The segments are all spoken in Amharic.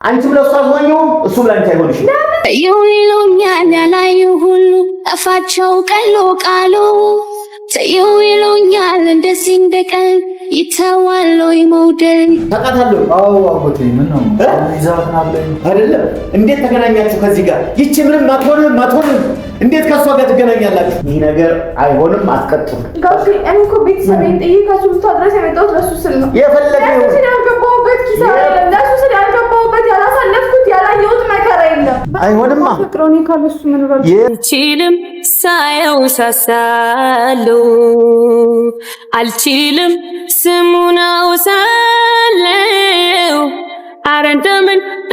አንቺም ለሷ ሆኙ እሱም ላንቺ አይሆንሽ። ይሉኛል ያላዩ ሁሉ ጠፋቸው ቀሎ ቃሉ ይሉኛል እንደዚህ እንደቀን ይተዋል ወይ መውደድ ታውቃታለህ? አዎ አጎቴ ምን ነው ይዛትና አለኝ አይደለም። እንዴት ተገናኛችሁ ከዚህ ጋር? ይቺ ምንም ማትሆንም እንዴት ከሷ ጋር ትገናኛላችሁ? ይህ ነገር አይሆንም። አትቀጥሉ። ጋሽ እኔ እኮ ቤተሰቤን ጠይቃችሁ ድረስ የመጣሁት ለሱ ስል ነው። የፈለገው ለሱ ያልገባሁበት ኪሳራ የለም። ለሱ ያልገባሁበት ያላሳለፍኩት ያላየሁት መከራ የለም። አይሆንማ። ፍቅሮኔ ካለሱ ምን ረብ አልችልም ሳየው ሳሳለው አልችልም ስሙን አውሳለው አረ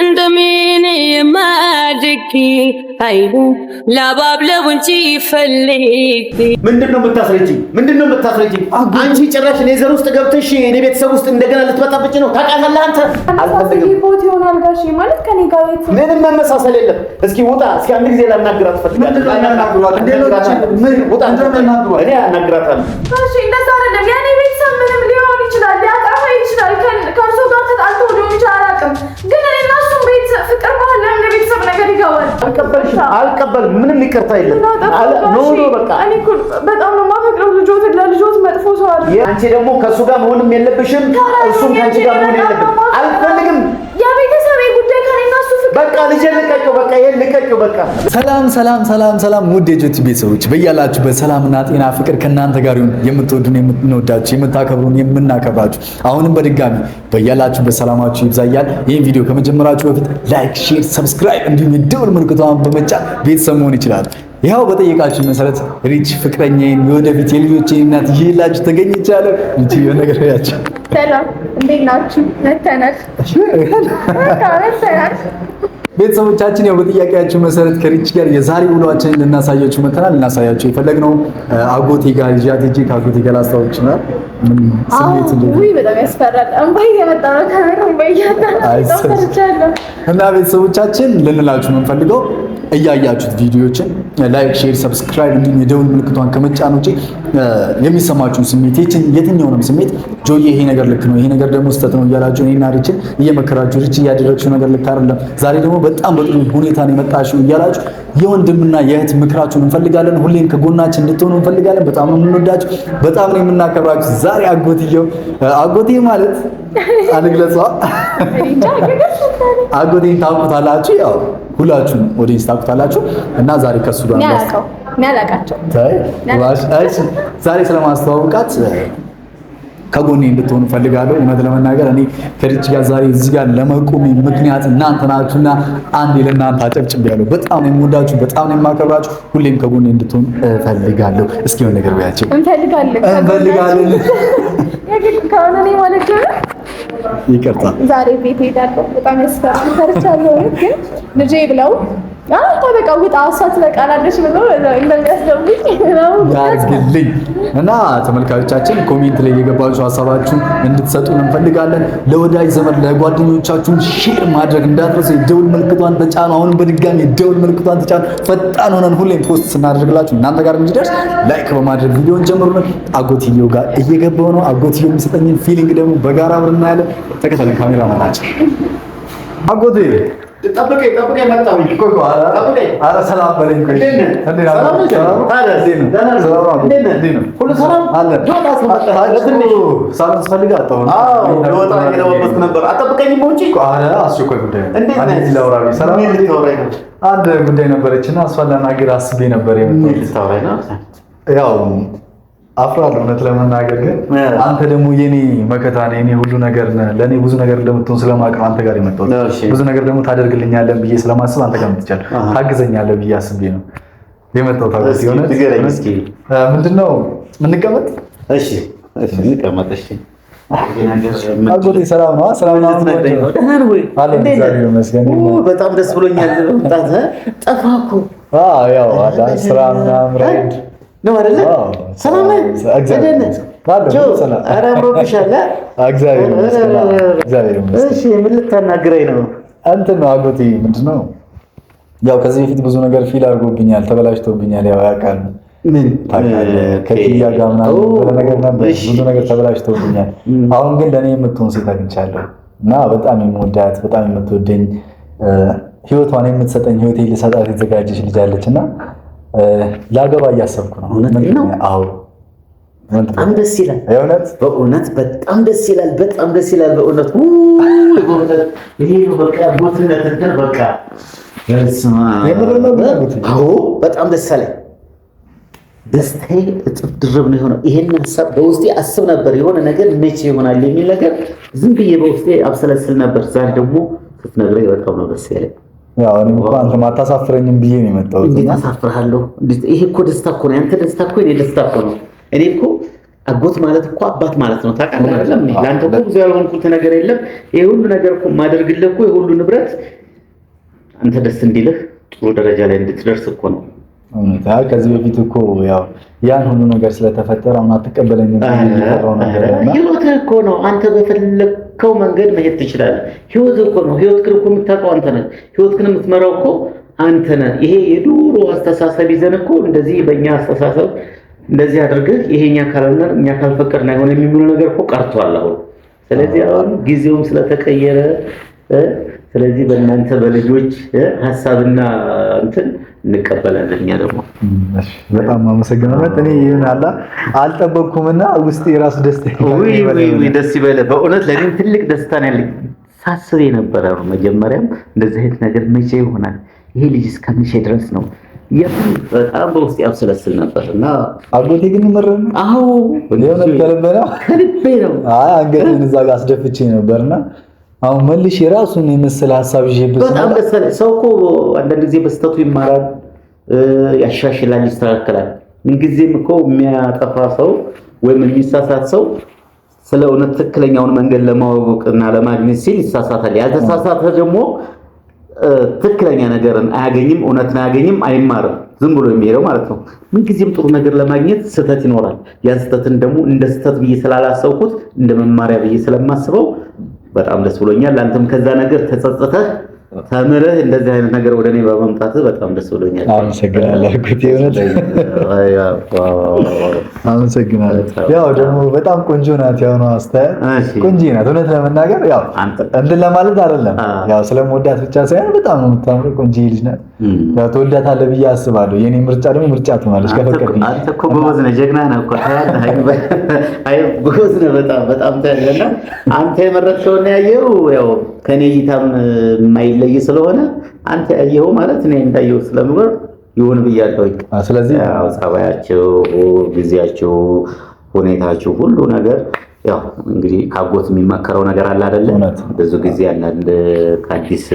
እንደምን የማድግ አይኑ ላባብለው እንጂ ፈልግ ምንድነው የምታስረጂኝ? አንቺ ጭራሽ እኔ ዘር ውስጥ ገብተሽ እኔ ቤተሰብ ውስጥ እንደገና ልትመጣብጭ ነው። ታውቃለህ አንተ አልፈልግም። ቦት ይሆናል ጋሽ ማለት ከኔ ጋር ምንም መመሳሰል የለም። እስኪ ውጣ። እስኪ አንድ ጊዜ ላናግራት ፈልጋለሁ። እኔ አናግራታለሁ። ጋሽ እንደዛ አይደለም። የኔ ቤተሰብ ምንም ሊሆን ይችላል፣ ሊያጠፋ ይችላል። ከእርሶ ጋር ተጣልቶ ሊሆን ይችላል። አላውቅም፣ ግን እኔ እና እሱም ቤተሰብ ፍቅር ባህል ለምን ቤተሰብ ነገር ይገባል። አልቀበልም። ምንም ይቅርታ የለም። በቃ እኔ እኮ በጣም ነው የማፈቅረው ልጆትን። ለልጆት መጥፎ ሰው አለ። አንቺ ደግሞ ከእሱ ጋር መሆንም የለብሽም፣ እሱም ከአንቺ ጋር መሆን የለብም። አልፈልግም። የቤተሰቤ ጉዳይ ከኔና እሱ ፍቅር በቃ ልጄ ልቀቂው። በቃ ይሄን ልቀቂው። በቃ ሰላም ውድ የጆቲ ቤተሰቦች በያላችሁበት ሰላምና ጤና ፍቅር ከእናንተ ጋር ይሁን። የምትወዱን የምንወዳችሁ የምታከብሩን የምናከብራችሁ አሁንም በድጋሚ በያላችሁበት ሰላማችሁ ይብዛያል። ይህን ቪዲዮ ከመጀመራችሁ በፊት ላይክ፣ ሼር፣ ሰብስክራይብ እንዲሁም የደወል ምልክቷን በመጫን ቤተሰብ መሆን ይችላል። ይኸው በጠየቃችሁ መሰረት ሪች ፍቅረኛዬን የወደፊት የልጆቼ እናት ይዤላችሁ ተገኝቻለሁ። እንጂ የሆነ ነገር ያቸው ሰላም እንዴት ናችሁ? መተናል ቤተሰቦቻችን ያው በጥያቄያችሁ መሰረት ከሪች ጋር የዛሬ ውሏችንን ልናሳያችሁ መተናል። ልናሳያችሁ የፈለግነው አጎቴ ጋር ይዣት ሂጅ ከአጎቴ ጋር ላስታውቅሽ ነው። ስሜት ወይ በጣም ያስፈራል። እንባይ የመጣ ነው ካሜራ እና ቤተሰቦቻችን ልንላችሁ የምንፈልገው እያያችሁት ቪዲዮዎችን ላይክ፣ ሼር፣ ሰብስክራይብ እንዲሁም የደውል ምልክቷን ከመጫን ውጪ የሚሰማችሁን ስሜት የትኛውንም ስሜት ጆዬ ይሄ ነገር ልክ ነው፣ ይሄ ነገር ደግሞ ስህተት ነው እያላችሁ እኔና ሪችን እየመከራችሁ ሪች እያደረግሽው ነገር ልክ አይደለም፣ ዛሬ ደግሞ በጣም በጥሩ ሁኔታ ነው የመጣሽው እያላችሁ የወንድምና የእህት ምክራችሁን እንፈልጋለን። ሁሌም ከጎናችን እንድትሆኑ እንፈልጋለን። በጣም ነው የምንወዳችሁ፣ በጣም ነው የምናከብራችሁ። ዛሬ አጎቴ ማለት አልግለጸዋ አጎቴን ታውቁታላችሁ፣ ያው ሁላችሁም ኦዲየንስ ታውቁታላችሁ እና ዛሬ ከሱ ጋር ዛሬ ስለማስተዋወቃት ከጎኔ እንድትሆኑ ፈልጋለሁ። እውነት ለመናገር እኔ ከሪች ጋር ዛሬ እዚህ ጋር ለመቆሜ ምክንያት እናንተ ናችሁና አንዴ ለእናንተ አጨብጭቤያለሁ። በጣም ነው የምወዳችሁ፣ በጣም ነው የማከብራችሁ። ሁሌም ከጎኔ እንድትሆኑ ፈልጋለሁ። እስኪ የሆነ ነገር ብያቸው እንፈልጋለን። ይቅርታ ዛሬ ቤት ሄዳለሁ። በጣም ያስፈራል። ፈርቻለሁ፣ ግን ልጄ ብለው በቃ ውጣ አሳት ለቃላለሽ ብለው እንደሚያስደውልኝ ያርግልኝ እና ተመልካቾቻችን ኮሜንት ላይ የገባችሁ ሀሳባችሁን እንድትሰጡን እንፈልጋለን። ለወዳጅ ዘመድ ለጓደኞቻችሁን ሼር ማድረግ እንዳትረሱ። የደውል ምልክቷን ተጫኑ። አሁንም በድጋሚ የደውል ምልክቷን ተጫኑ። ፈጣን ሆነን ሁሌም ፖስት ስናደርግላችሁ እናንተ ጋር እንዲደርስ ላይክ በማድረግ ቪዲዮን ጀምሩልን። አጎትየው ጋር እየገባው ነው። አጎትየው የሚሰጠኝን ፊሊንግ ደግሞ በጋራ አብረን እናያለን። ተከታተልን። ካሜራ ማናቸው አጎቴ ጠብቀኝ መጣሁ እኮ ጠብቀኝ። ኧረ ሰላም በለኝ። ቆይ ሁሉ ሰላም አለ። ሰላም ስፈልጋለሁ። ለወጣ እየለወጥኩ ነበር። አጠብቀኝም እንጂ ኧረ አስቸኳይ ጉዳይ ነው። አንድ ጉዳይ ነበረችና እሷን ላናግር አስቤ ነበር የመጣሁት። ያው አፍራለሁ እውነት ለመናገር ግን አንተ ደግሞ የኔ መከታ ነህ፣ የኔ ሁሉ ነገር ነህ። ለኔ ብዙ ነገር እንደምትሆን ስለማውቅ አንተ ጋር የመጣሁት ብዙ ነገር ደግሞ ታደርግልኛለህ ብዬ ስለማስብ አንተ ጋር መጥቻለሁ። ታግዘኛለህ ብዬ አስቤ ነው የመጣሁት። ታውቃለህ የሆነ ምንድነው እንቀመጥ? እሺ እንቀመጥ። እሺ አጎቴ ሰላም ነው? ሰላም ነው። በጣም ደስ ብሎኛል። ጠፋህ እኮ። ያው ስራ ምናምን ራይድ ነው አይደለ? ሰላም ነህ? ኧረ አምሮብሻል። እግዚአብሔር ይመስገን። እሺ ምን ልታናግረኝ ነው? እንትን ነው አጎቴ ምንድነው ያው ከዚህ በፊት ብዙ ነገር ፊል አድርጎብኛል፣ ተበላሽቶብኛል። ያው ያውቃል ምን ከኪያ ጋር ምናምን ብዙ ነገር ተበላሽቶብኛል። አሁን ግን ለእኔ የምትሆን ሴት አግኝቻለሁ። እና በጣም የምወዳት በጣም የምትወደኝ ህይወቷን የምትሰጠኝ ህይወቴ ልሰጣት የተዘጋጀች ልጅ አለችና ላገባ እያሰብኩ ነው። አዎ በጣም ደስ ይላል። በእውነት በጣም ደስ ይላል። በጣም ደስ ይላል። በእውነት ይሄ በቃ ቦትነት እንትን በቃ አዎ በጣም ደስ አለኝ። ደስታዬ እጥፍ ድርብ ነው የሆነው። ይሄን ሀሳብ በውስጤ አስብ ነበር፣ የሆነ ነገር መቼ ይሆናል የሚል ነገር ዝም ብዬ በውስጤ አብሰለስል ነበር። ዛሬ ደግሞ ስትነግረኝ በጣም ነው ደስ ያለኝ። ያው እኔ እንኳን አንተ ማታሳፍረኝም ብዬ ነው የመጣሁት። እንዴት አሳፍርሃለሁ? ይሄ እኮ ደስታ እኮ ነው። ያንተ ደስታ እኮ የኔ ደስታ እኮ ነው። እኔ እኮ አጎት ማለት እኮ አባት ማለት ነው። ታውቃለህ አይደለም? ለአንተ እኮ ብዙ ያልሆንኩት ነገር የለም። ይሄ ሁሉ ነገር እኮ የማደርግልህ እኮ የሁሉ ንብረት አንተ ደስ እንዲልህ ጥሩ ደረጃ ላይ እንድትደርስ እኮ ነው። ከዚህ በፊት እኮ ያው ያን ሁሉ ነገር ስለተፈጠረ አሁን አትቀበለኝም። ህይወትህ እኮ ነው። አንተ በፈለግከው መንገድ መሄድ ትችላለህ። ህይወትህ እኮ ነው። ህይወትህን እኮ የምታውቀው አንተ ነህ። ህይወትህን የምትመራው እኮ አንተ ነህ። ይሄ የዱሮ አስተሳሰብ ይዘን እኮ እንደዚህ በእኛ አስተሳሰብ እንደዚህ አድርገህ ይሄኛ ካልሆነ እኛ ካልፈቀድን አይሆን የሚሉ ነገር እኮ ቀርቷል አሁን። ስለዚህ አሁን ጊዜውም ስለተቀየረ ስለዚህ በእናንተ በልጆች ሀሳብና እንትን እንቀበላለን። እኛ ደግሞ በጣም አመሰግናለሁ። እኔ ይሄን አልጠበቅኩምና ውስጤ ራስ ደስታ ደስ ይበለ። በእውነት ለኔም ትልቅ ደስታ ነው ያለኝ። ሳስብ የነበረ ነው መጀመሪያም እንደዚህ አይነት ነገር መቼ ይሆናል ይሄ ልጅ እስከመቼ ድረስ ነው የምን በጣም በውስጤ አብሰለስል ነበርና አጎቴ ግን ይመረን። አዎ የሆነ ከልቤ ነው። አንገቴን እዛ ጋር አስደፍቼ ነበርና አሁን መልሽ የራሱን የመሰለ ሐሳብ ይዤበት በጣም ደሰለ። ሰው እኮ አንዳንድ ጊዜ በስተቱ ይማራል፣ ያሻሽላል፣ ይስተካከላል። ምንጊዜም እኮ የሚያጠፋ ሰው ወይም የሚሳሳት ሰው ስለ እውነት ትክክለኛውን መንገድ ለማወቅና ለማግኘት ሲል ይሳሳታል። ያልተሳሳተ ደግሞ ትክክለኛ ነገርን አያገኝም፣ እውነትን አያገኝም፣ አይማርም። ዝም ብሎ የሚሄደው ማለት ነው። ምንጊዜም ጥሩ ነገር ለማግኘት ስህተት ይኖራል። ያን ስህተትን ደግሞ እንደ ስህተት ብዬ ስላላሰብኩት እንደ መማሪያ ብዬ ስለማስበው በጣም ደስ ብሎኛል። አንተም ከዛ ነገር ተጸጽተህ ተምረህ እንደዚህ አይነት ነገር ወደኔ በመምጣትህ በጣም ደስ ብሎኛል። አመሰግናለሁ። አመሰግናለሁ። ያው ደግሞ በጣም ቆንጆ ናት። ያው ነው አስተያየት ቆንጆ ናት። እውነት ለመናገር ያው እንትን ለማለት አይደለም፣ ያው ስለምወዳት ብቻ ሳይሆን በጣም ነው የምታምረው። ቆንጆ ልጅ ናት። ያው ትወዳታለህ ብዬ አስባለሁ። የኔ ምርጫ ደግሞ ምርጫ ትሆናለች ከፈቀድኝ። አንተ እኮ ጎበዝ ነህ፣ ጀግና ነህ እኮ አይ ጎበዝ ነህ በጣም በጣም ታያለና አንተ የመረጥከው ነው ያየው። ያው ከኔ እይታም የማይለይ ስለሆነ አንተ ያየው ማለት እኔ እንዳየው ስለምወር ይሁን ብያለሁ። ስለዚህ ያው ጸባያቸው፣ ጊዜያቸው፣ ሁኔታቸው ሁሉ ነገር ያው እንግዲህ ካጎት የሚመከረው ነገር አለ አይደለ? ብዙ ጊዜ አንዳንድ ከአዲስ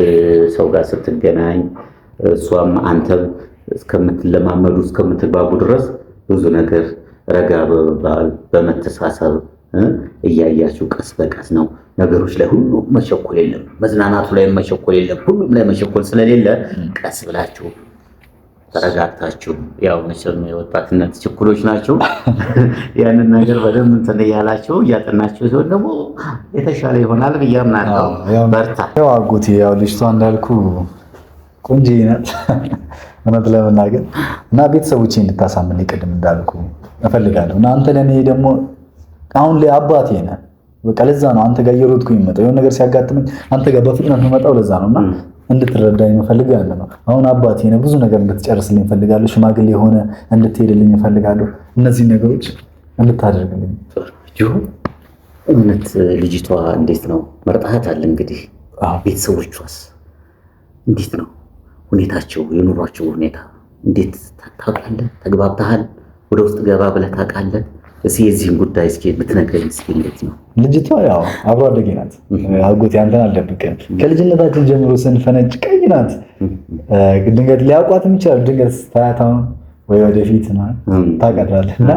ሰው ጋር ስትገናኝ እሷም አንተም እስከምትለማመዱ እስከምትግባቡ ድረስ ብዙ ነገር ረጋ በመባል በመተሳሰብ እያያችሁ ቀስ በቀስ ነው ነገሮች ላይ ሁሉ መቸኮል የለም። መዝናናቱ ላይ መቸኮል የለም። ሁሉም ላይ መቸኮል ስለሌለ ቀስ ብላችሁ ተረጋግታችሁ ያው መቼም የወጣትነት ችኩሎች ናቸው። ያንን ነገር በደንብ እንትን እያላችሁ እያጠናችሁ ሲሆን ደግሞ የተሻለ ይሆናል ብዬ አምናለሁ። በርታ። ያው አጎቴ ያው ልጅቷ እንዳልኩ ቆንጆ ናት እውነት ለመናገር እና ቤተሰቦቼ እንድታሳምን ቅድም እንዳልኩ እፈልጋለሁ እና አንተ ለኔ ደግሞ አሁን ላይ አባቴ ነህ። በቃ ለዛ ነው አንተ ጋር እየሮጥኩኝ የምመጣው። የሆነ ነገር ሲያጋጥመኝ አንተ ጋር በፍጥነት የምመጣው ለዛ ነውና እንድትረዳኝ እፈልጋለሁ ያለ ነው። አሁን አባቴ ነህ፣ ብዙ ነገር እንድትጨርስልኝ እፈልጋለሁ። ሽማግሌ የሆነ እንድትሄድልኝ እፈልጋለሁ። እነዚህ ነገሮች እንድታደርግልኝ። እውነት ልጅቷ እንዴት ነው መርጣሃታል? እንግዲህ ቤተሰቦቿስ እንዴት ነው ሁኔታቸው? የኑሯቸው ሁኔታ እንዴት ታውቃለህ? ተግባብተሃል? ወደ ውስጥ ገባ ብለህ ታውቃለህ? እስኪ የዚህን ጉዳይ እስኪ ብትነግረኝ እስኪ። እንዴት ነው ልጅቷ? ያው አብሮ አደጌ ናት አጎቴ፣ አንተን አልደብቅም። ከልጅነታችን ጀምሮ ስንፈነጭ ቀይ ናት። ድንገት ሊያውቋትም ይችላል። ድንገት ታያታውን ወይ ወደፊት ታውቃታለህ። እና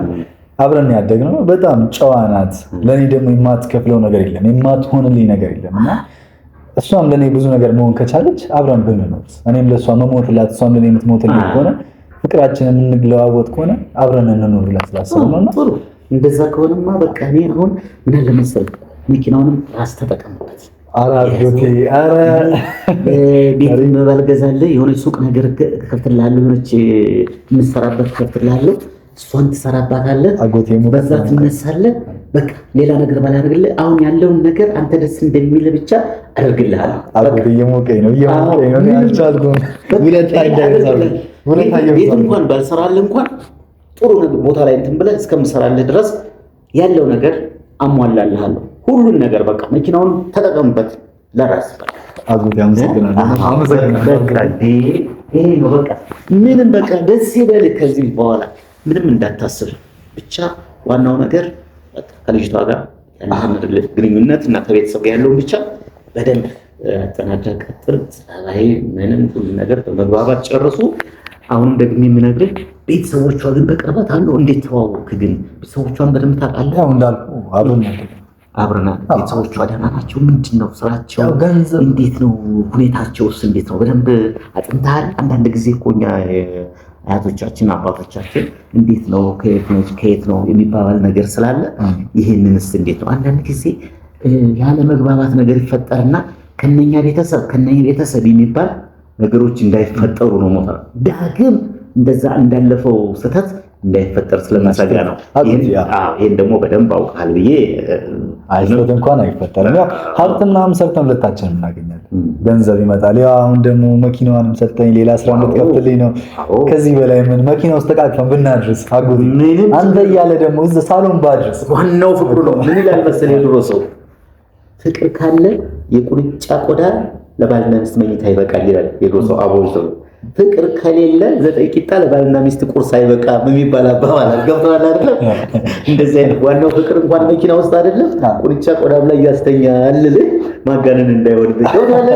አብረን ያደግነው በጣም ጨዋ ናት። ለእኔ ደግሞ የማትከፍለው ነገር የለም፣ የማትሆንልኝ ነገር የለም። እና እሷም ለእኔ ብዙ ነገር መሆን ከቻለች አብረን ብንኖር፣ እኔም ለእሷ መሞትላት፣ እሷም ለእኔ የምትሞትልኝ ከሆነ ፍቅራችንን የምንለዋወጥ ከሆነ አብረን እንኖር ብላ ስላሰብነውና እንደዛ ከሆነማ በቃ እኔ አሁን ምን አለ መሰለህ መኪናውንም ራስ ተጠቀምበት። አራጆቴ ቤት መባል ገዛለህ፣ የሆነች ሱቅ ነገር ከፍትልሃለሁ፣ የሆነች የምትሰራበት ከፍትልሃለሁ። እሷን ትሰራባታለህ፣ በዛ ትነሳለህ። በቃ ሌላ ነገር ባላደርግልህ አሁን ያለውን ነገር አንተ ደስ እንደሚል ብቻ አደርግልሃለሁ። አጎቴ እየሞቀኝ ነው አልቻልኩም። ቤት እንኳን ባልሰራልህ እንኳን ጥሩ ቦታ ላይ እንትን ብለህ እስከምሰራልህ ድረስ ያለው ነገር አሟላልሃለሁ። ሁሉን ነገር በቃ መኪናውን ተጠቀምበት ለራስ አጎቴ። አመሰግናለሁ። ይሄ ነው በቃ ምንም በቃ ደስ ይበልህ። ከዚህ በኋላ ምንም እንዳታስብ ብቻ ዋናው ነገር በቃ ከልጅቷ ጋር ያለህን ግንኙነት እና ከቤተሰብ ጋር ያለውን ብቻ በደንብ አጠናክረህ ቀጥል። ጸባይ ምንም ሁሉ ነገር በመግባባት ጨርሱ። አሁን ደግሞ የምነግርህ ቤተሰቦቿ ግን በቅርበት አሉ። እንዴት ተዋወቅክ ግን? ቤተሰቦቿን በደንብ ታውቃለህ? ያው እንዳልኩ አብረና ቤተሰቦቿ ደህና ናቸው? ምንድን ነው ስራቸው? እንዴት ነው ሁኔታቸውስ? እንዴት ነው በደንብ አጥንተሃል? አንዳንድ ጊዜ እኮ እኛ አያቶቻችን አባቶቻችን እንዴት ነው ከየት ነው የሚባባል ነገር ስላለ ይሄንንስ እንዴት ነው? አንዳንድ ጊዜ ያለ መግባባት ነገር ይፈጠርና ከነኛ ቤተሰብ የሚባል ነገሮች እንዳይፈጠሩ ነው ሞታ ዳግም እንደዛ እንዳለፈው ስህተት እንዳይፈጠር ስለማሰጋ ነው። ይሄን ደግሞ በደንብ አውቃል ብዬ አይፈት እንኳን አይፈጠርም። ያው ሀብት ምናምን ሰርተን ሁለታችንም እናገኛለን፣ ገንዘብ ይመጣል። ያው አሁን ደግሞ መኪናዋንም ሰጠኝ፣ ሌላ ስራ እንድትከፍልኝ ነው። ከዚህ በላይ ምን መኪና ውስጥ ተቃቅፈን ብናድርስ አጎቴ፣ አንተ እያለ ደግሞ እዛ ሳሎን ባድርስ። ዋናው ፍቅሩ ነው። ምን ይላል መሰለህ የድሮ ሰው ፍቅር ካለ የቁርጫ ቆዳ ለባልና ሚስት መኝታ ይበቃል ይላል የድሮ ሰው አቦል ሰው። ፍቅር ከሌለ 9 ቂጣ ለባልና ሚስት ቁርስ አይበቃም የሚባል አባባል ገብቶሃል አይደል? እንደዚህ አይነት ዋናው ፍቅር እንኳን መኪና ውስጥ አይደለም ቁርጫ ቆዳም ላይ ያስተኛል። ማጋነን እንዳይወድብህ ገብቶሃል?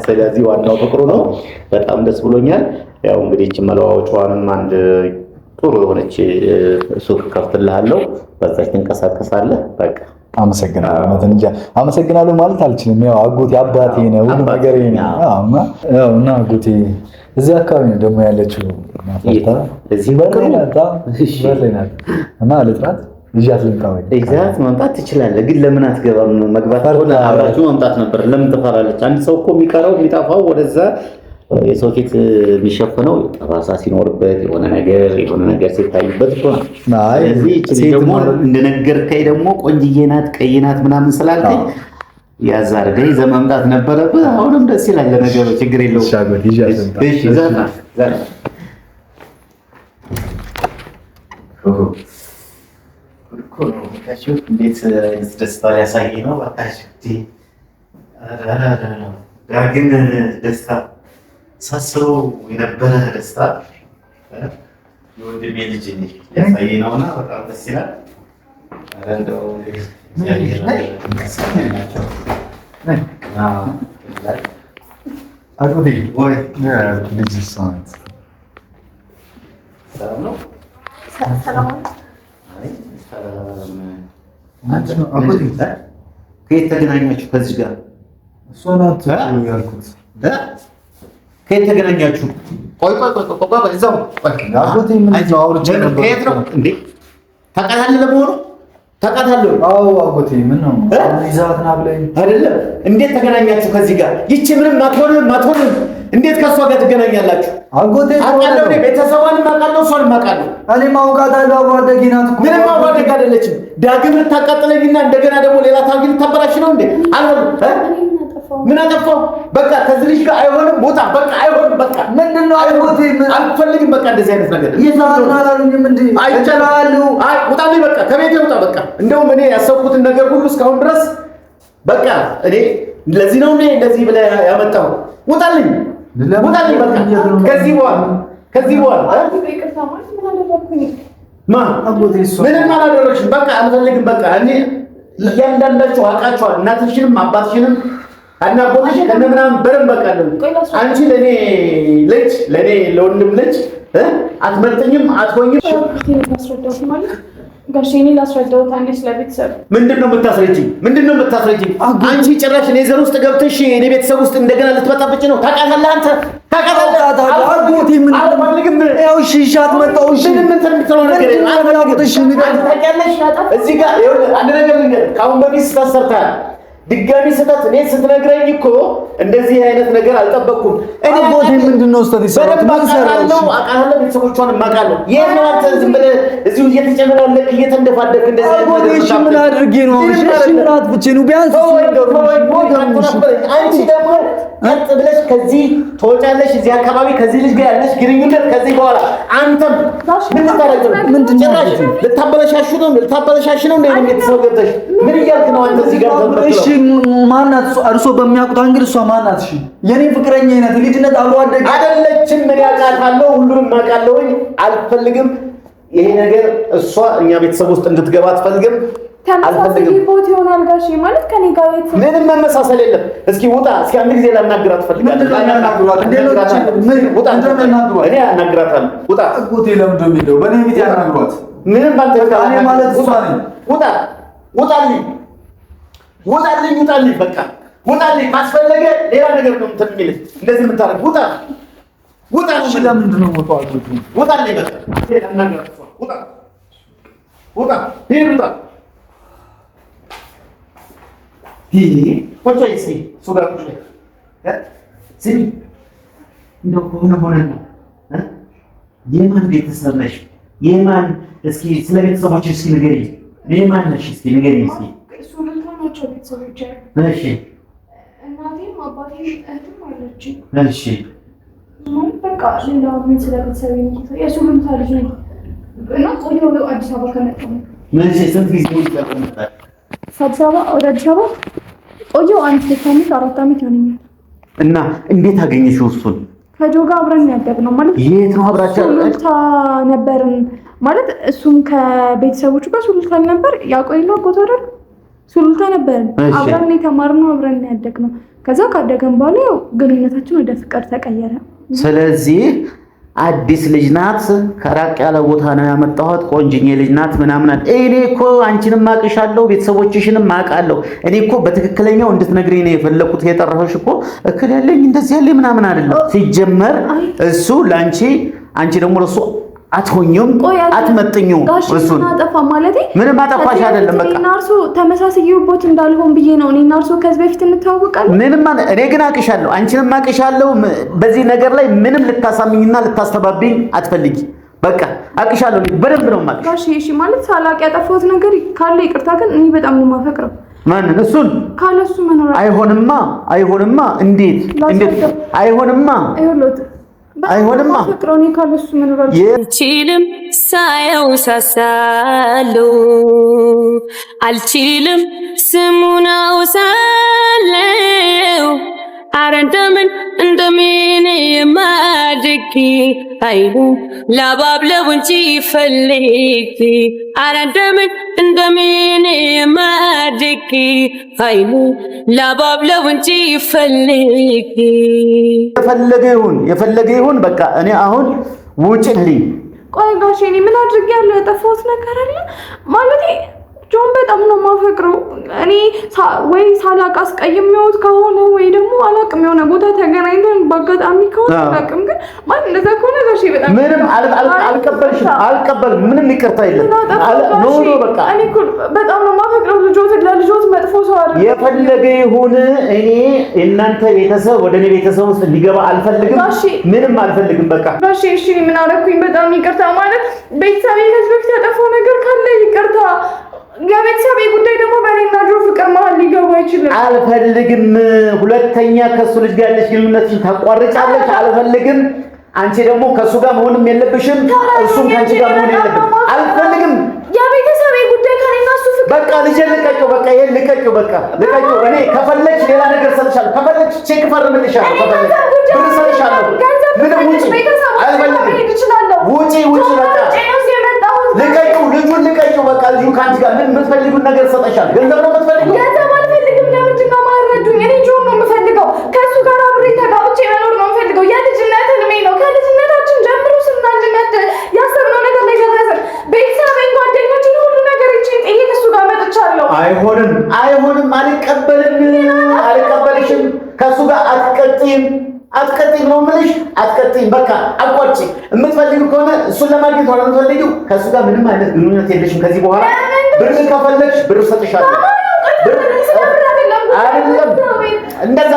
ስለዚህ ዋናው ፍቅሩ ነው። በጣም ደስ ብሎኛል። ያው እንግዲህ እቺ መለዋወጫዋንም አንድ ጥሩ የሆነች ሱቅ ከፍትልሃለሁ፣ በዛች ትንቀሳቀሳለህ። በቃ አመሰግናለሁ ማለት አልችልም። ያው አጎቴ አባቴ ነው፣ ሁሉ ነገር ነው። እና አጎቴ እዚህ አካባቢ ነው ደግሞ ያለችው ማፈታ እዚህ በርናታ እና ልጥራት ይዣት ልምጣ ወይ? ይዛት መምጣት ትችላለህ፣ ግን ለምን አትገባም? መግባት ሆነ አብራችሁ መምጣት ነበር። ለምን ትፈራለች? አንድ ሰው እኮ የሚቀረው የሚጠፋው ወደዛ የሰው ፊት የሚሸፈነው ጠባሳ ሲኖርበት የሆነ ነገር ሲታይበት እኮ ነው። ስለዚህ ደግሞ እንደነገርከኝ ደግሞ ቆንጅዬ ናት ቀይ ናት ምናምን ስላልከኝ ያዝ አድርገህ ይዘህ መምጣት ነበረብህ። አሁንም ደስ ይላል ለነገሩ፣ ችግር የለውም። እንዴት ደስታ ሊያሳይ ነው። ግን ደስታ ሳስበው የነበረ ደስታ የወንድሜ ልጅ ሊያሳይ ነውና በጣም ደስ ይላል። እንደው ከየት ተገናኛችሁ? ከዚህ ጋር እሷ ናት ያልኩት። ከየት ተገናኛችሁ? ቆይ እዛው አጎቴ ምን ነው አውርቼ ነበር። ከየት ነው እንዴ? ታውቃታለህ ለመሆኑ? ታውቃታለህ? አዎ አጎቴ ምን ነው ይዛት ና ብለኝ አይደለም። እንዴት ተገናኛችሁ ከዚህ ጋር? ይቺ ምንም አትሆንም። እንዴት ከሷ ጋር ትገናኛላችሁ? አጎቴ አውቃለሁ፣ ቤተሰቧንም አውቃለሁ፣ እሷንም አውቃለሁ። እኔም አውቃታለሁ። አብሮ አደጌ ናት እኮ። ምንም አብሮ አደግ አይደለችም። ዳግም ልታቃጥለኝና እንደገና ደግሞ ሌላ ታርጌት ልታበላሽ ነው እንዴ? አልሆንም። ምን አጠፋው? በቃ ከዚህ ልጅ ጋር አይሆንም። ቦታ በቃ አይሆንም። በቃ ምንድነው አጎቴ? አልፈልግም። በቃ እንደዚህ አይነት ነገር ይዛት ና አላሉኝም እንዴ? አይቻላሉ። ውጣልኝ። በቃ ከቤቴ ውጣ። በቃ እንደውም እኔ ያሰብኩትን ነገር ሁሉ እስካሁን ድረስ በቃ እኔ ለዚህ ነው እንዴ እንደዚህ ብለህ ያመጣው? ውጣልኝ። በቃ ከዚህ በኋላ ምንም አላደረግሽም። በቃ አልፈልግም። በቃ እኔ እያንዳንዳችሁ አውቃችኋል። እናትሽንም አባትሽንም አናቦትሽ ከነምናም በረም በቃ አንቺ ለኔ ለወንድም ልጅ አትመጥኝም፣ አትሆኝም። ጋሼኔ ላስረዳው ታንዴ ስለቤተሰብ ምንድነው የምታስረጂኝ? አንቺ ጭራሽ እኔ ዘር ውስጥ ገብተሽ እኔ ቤተሰብ ውስጥ እንደገና ልትመጣብጭ ነው። ታውቃለህ አንተ አጎቴ ምን አልፈልግም። ያው ሻት መጣው ምን ተምትለው ነገር ታውቂያለሽ? እዚህ ጋር አንድ ነገር ልንገርህ። ከአሁን በፊት ስተሰርታል ድጋሚ ስተት እኔ ስትነግረኝ እኮ እንደዚህ አይነት ነገር አልጠበቅኩም። እኔ አጎቴ ምንድነው ስተት ይሰራል? ምን ሰራው? አቃለሁ ቤተሰቦቿን ማቃለሁ። የማንተ ዝም ብለህ እዚሁ እየተጨመላለክ እየተንደፋደክ እንደዚህ አይነት ነገር እሺ ምን አድርጌ ነው? እሺ ምን አጥፍቼ ነው? ቢያንስ አንቺ ደግሞ ቀጥ ብለሽ ከዚህ ተወጫለሽ። እዚህ አካባቢ ከዚህ ልጅ ጋር ያለሽ ግንኙነት ከዚህ በኋላ አንተም ምን ታረጋለህ? ምንድነው ልታበላሻሽ ነው እንዴ? ቤተሰብ ገብተሽ ምን እያልክ ነው አንተ እዚህ ጋር ተንበጥተህ? እሺ ማናት? እርሶ በሚያውቁት አንግል እሷ ማናት? እሺ የኔ ፍቅረኛ አይነት ልጅነት አብሮ አደግ አይደለችም። ምን ያውቃታለሁ? ሁሉንም ማውቃለሁኝ። አልፈልግም ይሄ ነገር እሷ እኛ ቤተሰብ ውስጥ እንድትገባ አትፈልግም። ተመሳሳይ ቦት ይሆናል ጋሼ ማለት ከኔ ጋር ምንም መመሳሰል የለም። እስኪ ውጣ። እስኪ አንድ ጊዜ ላናግራት ፈልጋለሁ። እኔ አናግራታለሁ። ውጣ። አጎቴ ለምንድን ነው የሚለው? በእኔ ቤት ያናግሯት። ምንም ባልተፈጠረ እኔ ማለት እሷ ነኝ። ውጣ። ውጣልኝ። በቃ ውጣልኝ። ካስፈለገ ሌላ ነገር ነው እንትን የሚልህ እንደዚህ የምታረግ ውጣ። እሺ ለምንድን ነው የምወጣው? ውጣልኝ። በቃ ውጣ። ቁጭ በይ እስኪ እሱ ጋር ቁጭ በይ። ስሚ እንደው ሆነ ነው የማን ቤተሰብ ነሽ? የማን እስኪ ስለ ቤተሰቦች እስኪ ንገሪኝ። የማን ነሽ እስኪ ንገሪኝ እስኪ። እሱ ልታናቸው ቤተሰቦች እሺ። እናቴም አባቴም እህትም አለችኝ። እሺ። በቃ ሌላ ምን ስለ ቤተሰብ የእሱ ልምታ ልጅ ነኝ እና ቆየሁ አዲስ አበባ ከመጣሁ። ስንት ጊዜ ይቀመጣል? አዲስ አበባ ወደ አዲስ አበባ ቆየሁ 1 ዓመት 4 ዓመት ይሆነኛል። እና እንዴት አገኘሽው እሱን? ከጆ ጋር አብረን ያደግነው ማለት የት ነው አብራችሁ? ሱሉልታ ነበርን ማለት እሱም ከቤተሰቦቹ ጋር ሱሉልታ ነበር። ያቆይለው አቆጣጠር ሱሉልታ ነበርን። አብረን የተማርነው አብረን ያደግነው። ከዛ ካደገን በኋላ ያው ግንኙነታችን ወደ ፍቅር ተቀየረ። ስለዚህ አዲስ ልጅ ናት፣ ከራቅ ያለ ቦታ ነው ያመጣኋት፣ ቆንጅዬ ልጅ ናት ምናምን። እኔ እኮ አንቺንም አቅሻለሁ ቤተሰቦችሽንም አውቃለሁ። እኔ እኮ በትክክለኛው እንድትነግሪኝ ነው የፈለኩት። የጠራሁሽ እኮ እክል ያለኝ እንደዚህ ያለኝ ምናምን አይደለም። ሲጀመር እሱ ላንቺ አንቺ ደግሞ ለሱ አትሆኝም፣ አትመጥኙም። እሱን አጠፋ ማለት ምንም አጠፋሽ አይደለም። በቃ እኔና እርሱ ተመሳሳይውበት እንዳልሆን ብዬ ነው። እኔና እርሱ ከዚህ በፊት እንተዋወቃለን። ምንም እኔ ግን አቅሻለሁ፣ አንቺንም አቅሻለሁ። በዚህ ነገር ላይ ምንም ልታሳምኝና ልታስተባብኝ አትፈልጊ። በቃ አቅሻለሁ፣ በደንብ ነው የማቅሽ። ጋሽ እሺ ማለት ሳላቅ ያጠፋሁት ነገር ካለ ይቅርታ። ግን እኔ በጣም ነው የማፈቅረው። ማንን? እሱን ካለሱ መኖር አይሆንማ። እንዴት አይሆንማ? አይሆንማ። ፍቅሮኔ ካለሱ መኖር አልችልም፣ ሳየው ሳሳለው አልችልም፣ ስሙን አውሳለው። አረ እንደምን የማድግ አይኑ ላባብለው እንጂ ፈልግ። አረ እንደምን የማድግ አይኑ ላባብለው እንጂ ፈልግ። የፈለገ ይሁን በቃ እኔ አሁን ውጭልኝ። ቆይ ጋሼ እኔ ምን አድርጌያለሁ? የጠፋሁት ነገር አለ ማለት ጆን በጣም ነው የማፈቅረው። እኔ ወይ ሳላቅ አስቀይሜዎት ከሆነ ወይ ደግሞ አላቅም የሆነ ቦታ ተገናኝተን በአጋጣሚ ከሆነ አላቅም። ግን ማለት እንደዛ ከሆነ ጋሼ በጣም ምንም አልቀበልም። ምንም ይቅርታ የለም። ኖ በቃ እኔ እኮ በጣም ነው የማፈቅረው። ለልጆት መጥፎ ሰው አይደለም። የፈለገ ይሁን እኔ እናንተ ቤተሰብ ወደ እኔ ቤተሰብ ውስጥ እንዲገባ አልፈልግም። ምንም አልፈልግም። በቃ ጋሼ እሺ ምን አደረኩኝ? በጣም ይቅርታ ማለት ቤተሰቤ ከዚህ በፊት ያጠፋው ነገር ካለ ይቅርታ። የቤተሰቤ ጉዳይ ደግሞ በእኔና ጆ ፍቅር መሀል ሊገባ አይችልም። አልፈልግም። ሁለተኛ ከሱ ልጅ ጋር ያለሽ ግንኙነትሽን ታቋርጫለሽ። አልፈልግም። አንቺ ደግሞ ከሱ ጋር መሆንም የለብሽም፣ እሱም ከአንቺ ጋር መሆን የለብሽም። አልፈልግም። የቤተሰቤ ጉዳይ ከእኔና እሱ ፍቅር በቃ ልጄ ልቀቂው። በቃ ይሄን ልቀቂው። በቃ ልቀቂው። እኔ ከፈለግሽ ሌላ ነገር ሰጥሻለሁ። ከፈለግሽ ቼክ ፈርምልሻለሁ። ከፈለግሽ ብር ሰጥሻለሁ። ምንም ውጪ። አልፈልግም። ውጪ። በቃ ልቀቂው። ልጁን ልቀቂው። በቃ ልጁ ከአንቺ ጋር ምን የምትፈልጉት ነገር ሰጠሻለሁ። ገንዘብ ነው የምትፈልጉት? ገንዘብ አልፈልግም። ለምንድን ነው የማይረዱኝ? እኔ ጆን ነው የምፈልገው። ከእሱ ጋር አብሬ ተጋብቼ መኖር ነው የምፈልገው። የልጅነት ህልሜ ነው። ከልጅነታችን ጀምሮ ስናልጅነት ያሰብነው ነገር ላይ ደረስን። ቤተሰቤን፣ ጓደኞችን፣ ሁሉ ነገር ይቺን ጥዬ ከእሱ ጋር መጥቻለሁ። አይሆንም። አልቀበልሽም። ከእሱ ጋር አትቀጥይም ነው የምልሽ። አትቀጥይም። በቃ አቋጭ። የምትፈልጊው ከሆነ እሱን ለማግኘት ሆነ የምትፈልጊው ከእሱ ጋር ምንም አይነት ግንኙነት የለሽም ከዚህ በኋላ። ብር ከፈለግሽ ብር ሰጥሻለሁ። አይደለም እንደዛ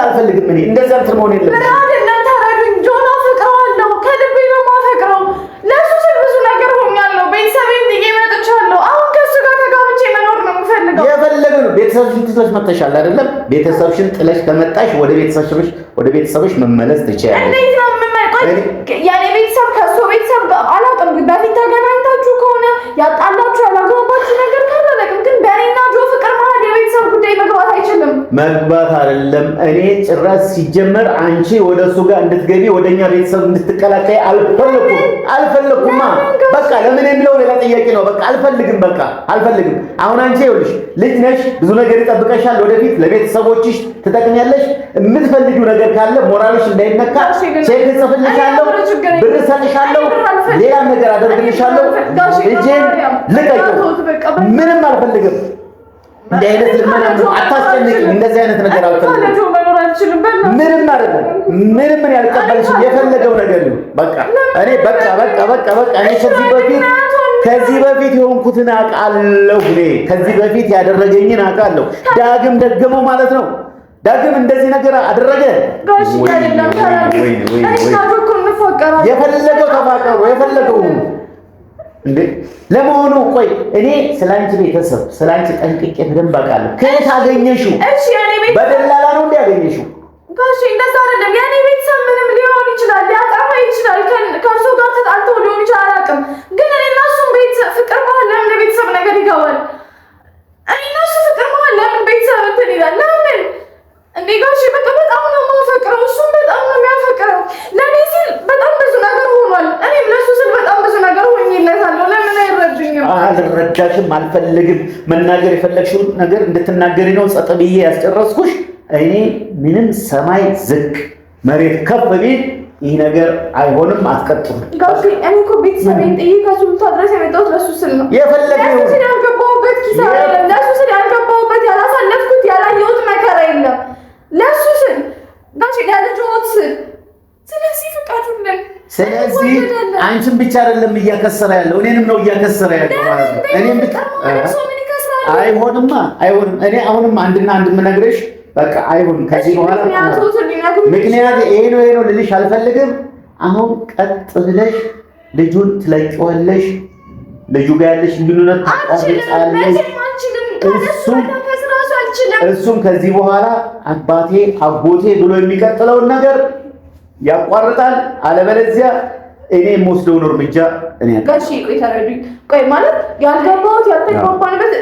አልፈልግም እኔ እንደዛ እንትን መሆን የለብኝም። ምን አይደለም ተረዱኝ። ጆን አፈቅረዋለሁ፣ ከልቤ ነው የማፈቅረው። ለሱ ስል ብዙ ነገር ሆኛለሁ። ቤተሰቤን ጥዬ መጥቻለሁ። አሁን ከሱ ጋር ተጋብቼ መኖር ነው የምፈልገው። የፈለገው ቤተሰብሽን ጥለሽ መጥተሻል አይደለም? ቤተሰብሽን ጥለሽ ከመጣሽ ወደ ቤተሰብሽ መመለስ ትችያለሽ። እንዴት ነው የኔ ቤተሰብ ከሱ ቤተሰብ ጋር አላውቅም። በፊት ተገናኝታችሁ ከሆነ ያጣላችሁ ያላገባችሁ ነገር ካለ አላውቅም። ግን በእኔና ጆ ፍቅር መሀል የቤተሰብ ጉዳይ መግባት አይችልም። መግባት አይደለም እኔ ጭራሽ ሲጀመር አንቺ ወደሱ ጋር እንድትገቢ ወደኛ ቤተሰብ እንድትቀላቀይ አልፈለኩም። በቃ ለምን የሚለው ሌላ ጥያቄ ነው። በቃ አልፈልግም። አሁን አንቺ ይኸውልሽ ልጅ ነሽ፣ ብዙ ነገር ይጠብቀሻል። ወደፊት ለቤተሰቦችሽ ትጠቅሚያለሽ። የምትፈልጊው ነገር ካለ ሞራልሽ እንዳይነካ ቼክ ጽፍልሻለሁ፣ ብር ሰጥሻለሁ፣ ሌላ ነገር አደርግልሻለሁ። ልጄን ልቀቂው። ምንም አልፈልግም። እንደ አይነት ልመና አታስጨንቂኝ። እንደዚህ አይነት ነገር አልፈልግም። ምንም አይደለም። ምንም ምን ያልቀበልሽም የፈለገው ነገር ነው። በቃ እኔ በቃ እኔ ከዚህ በፊት የሆንኩትን አውቃለሁ። ከዚህ በፊት ያደረገኝን አውቃለሁ። ዳግም ደገመው ማለት ነው። ዳግም እንደዚህ ነገር አደረገ። የፈለገው ተፋቀሩ፣ የፈለገው እንዴ። ለመሆኑ ቆይ እኔ ስላንቺ ቤተሰብ ስላንቺ ጠንቅቄ በደንብ አውቃለሁ። ከየት አገኘሽው? እሺ የኔ ቤተሰብ በደላላ ነው እንዴ ያገኘሽው? ጋሽ እንደዛ አይደለም። የኔ ቤተሰብ ምንም ሊሆን ይችላል፣ ሊያጠፋ ይችላል፣ ከእርሱ ጋር ተጣልቶ ሊሆን ይችላል፣ አላውቅም። ግን እኔ እና እሱም ቤተሰብ ፍቅር መሀል ለምን ቤተሰብ ነገር ይገባል? እኔ እና እሱ ፍቅር መሀል ለምን ቤተሰብ እንትን ይላል? ለምን እንዴ ጋሽ በቃ በጣም ነው የማፈቅረው፣ እሱም በጣም ነው የሚያፈቅረው። ለኔ ሲል በጣም ብዙ ነገር ሆኗል። እኔም ለሱ ስል በጣም ብዙ ነገር ሆኜለታለሁ። ለምን አይረዱኝም? አልረዳሽም፣ አልፈልግም። መናገር የፈለግሽውን ነገር እንድትናገሪ ነው ጸጥ ብዬ ያስጨረስኩሽ። እኔ ምንም ሰማይ ዝቅ መሬት ከፍ ቢል ይህ ነገር አይሆንም፣ አትቀጥሉ። ጋሽ እኔ እኮ ቤተሰቤን ጥዬ ከሱልታ ድረስ የመጣሁት ለሱ ስል ነው። የፈለገው ለሱ ስል ያልገባሁበት ኪሳራ የለም። ለሱ ስል ያልገባሁበት ያላሳለፍኩት ያላየሁት መከራ የለም። ለሱ ስል ጋሽ ያልጆት ስል ስለዚህ ፍቃዱልን። ስለዚህ አንቺን ብቻ አይደለም እያከሰረ ያለው እኔንም ነው እያከሰረ ያለው ማለት ነው። እኔም ብቻ አይሆንማ፣ አይሆንም። እኔ አሁንም አንድና አንድ የምነግርሽ በቃ አይሆንም። ከዚህ በኋላ ምክንያት ይሄ ነው ልልሽ አልፈልግም። አሁን ቀጥ ብለሽ ልጁን ትለቂዋለሽ። ልጁ ጋር ያለሽ ግንኙነት ታቋርጫለሽ። እሱም ከዚህ በኋላ አባቴ አጎቴ ብሎ የሚቀጥለውን ነገር ያቋርጣል። አለበለዚያ እኔ የምወስደውን እርምጃ እኔ ጋሽ ቆይ ተረዱኝ። ቆይ ማለት ያልገባሁት ያልተግባባንበት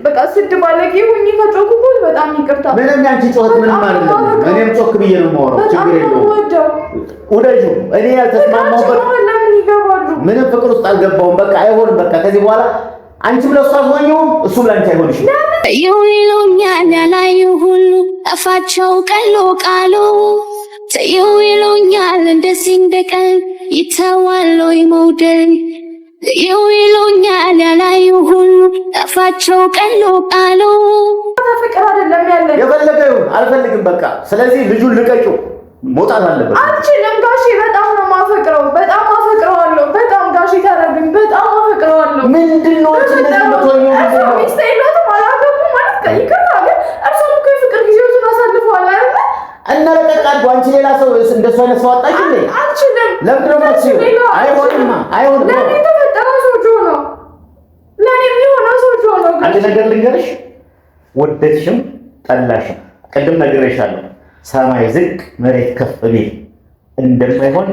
በቃ ስድ ባለጌ ሆኜ ከጮኩበት በጣም ይቅርታ። ምንም ያንቺ ጮክ ምንም አይደለም። እኔም ጮክ ብዬ ነው የማወራው። ችግር የለውም። ወደጁ እኔ ያልተስማማሁበት ለምን ይገባሉ? ምንም ፍቅር ውስጥ አልገባሁም። በቃ አይሆንም። በቃ ከዚህ በኋላ አንቺም ለእሱ አትሆኚውም፣ እሱም ለአንቺ አይሆንሽም። ይሉኛል ያላዩ ሁሉ ጠፋቸው ቀሎ ቃሉ ተይው ይሉኛል እንደዚህ እንደቀን ይተዋል ወይ መውደድ ተይው ይሉኛል ያላዩ ሁሉ ጠፋቸው ቀሎ ቃሉ ፍቅር አይደለም ያለን። የፈለገው ይሁን አልፈልግም። በቃ ስለዚህ ልጁን ልቀቂው፣ መውጣት አለበት። አልችልም ጋሼ፣ በጣም ነው የማፈቅረው፣ በጣም አፈቅረዋለሁ። በጣም ጋሼ ተረዱኝ፣ በጣም አፈቅረዋለሁ። ምንድነው እንደዚህ መቶኛው ነው? ሚስቴ የላትም፣ አላገቡም ማለት ይቅርታ፣ ግን እርሱም እኮ የፍቅር ጊዜዎችን አሳልፈዋል አይደል? እና ለቀቅ አድርጎ አንቺ ሌላ ሰው እንደሱ አይነት ሰው አጣሽ እንዴ? አልችልም። ለምን ነው አይሆንማ፣ አይሆንም። ለኔ የተፈጠረው ሰው ጆ ነው፣ ለኔ የሚሆነው ሰው ጆ ነው። አንድ ነገር ልንገርሽ፣ ወደድሽም ጠላሽም ቅድም ነግሬሻለሁ፣ ሰማይ ዝቅ መሬት ከፍ ቢል እንደማይሆን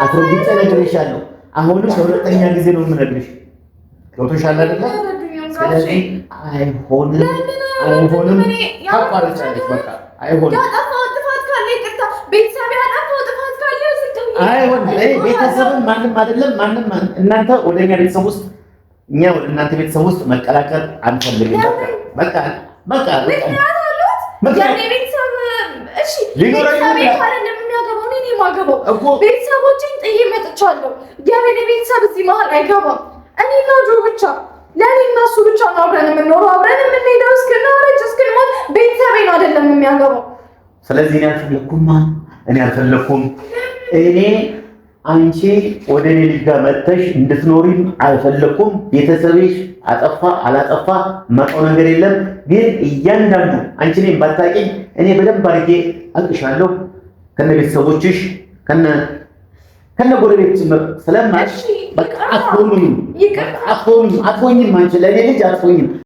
አትረግጬ ነግሬሻለሁ። አሁንም ለሁለተኛ ጊዜ ነው የምነግርሽ። ገብቶሻል አይደል? ስለዚህ አይሆንም፣ አይሆንም። ታቋርጫለሽ። በቃ አይሆንም። ቤተሰብን ማንም አይደለም ማንም እናንተ ወደኛ ቤተሰብ ውስጥ እኛ ወደ እናንተ ቤተሰብ ውስጥ መቀላቀል አንፈልግም። በቃ ቤተሰቦችን ጥዬ መጥቻለሁ። የኔ ቤተሰብ እዚህ መሀል አይገባም። እኔና ጆ ብቻ ለኔ እና እሱ ብቻ ነው አብረን የምንኖረው፣ አብረን የምንሄደው እስክናረጅ እስክንሞት። ቤተሰቤን አይደለም የሚያገባው። ስለዚህ እኔ አልፈለኩም። እኔ አንቺ ወደ እኔ ልጅ ጋር መጥተሽ እንድትኖሪም አልፈለኩም። ቤተሰብሽ አጠፋ አላጠፋ መጣው ነገር የለም። ግን እያንዳንዱ አንቺ እኔን ባታውቂኝ እኔ በደንብ አድርጌ አቅሻለሁ ከነ ቤተሰቦችሽ ከነ ጎረቤት ጭምር ስለማሽ በቃ አትሆኝም አንቺ ለኔ ልጅ አትሆኝም።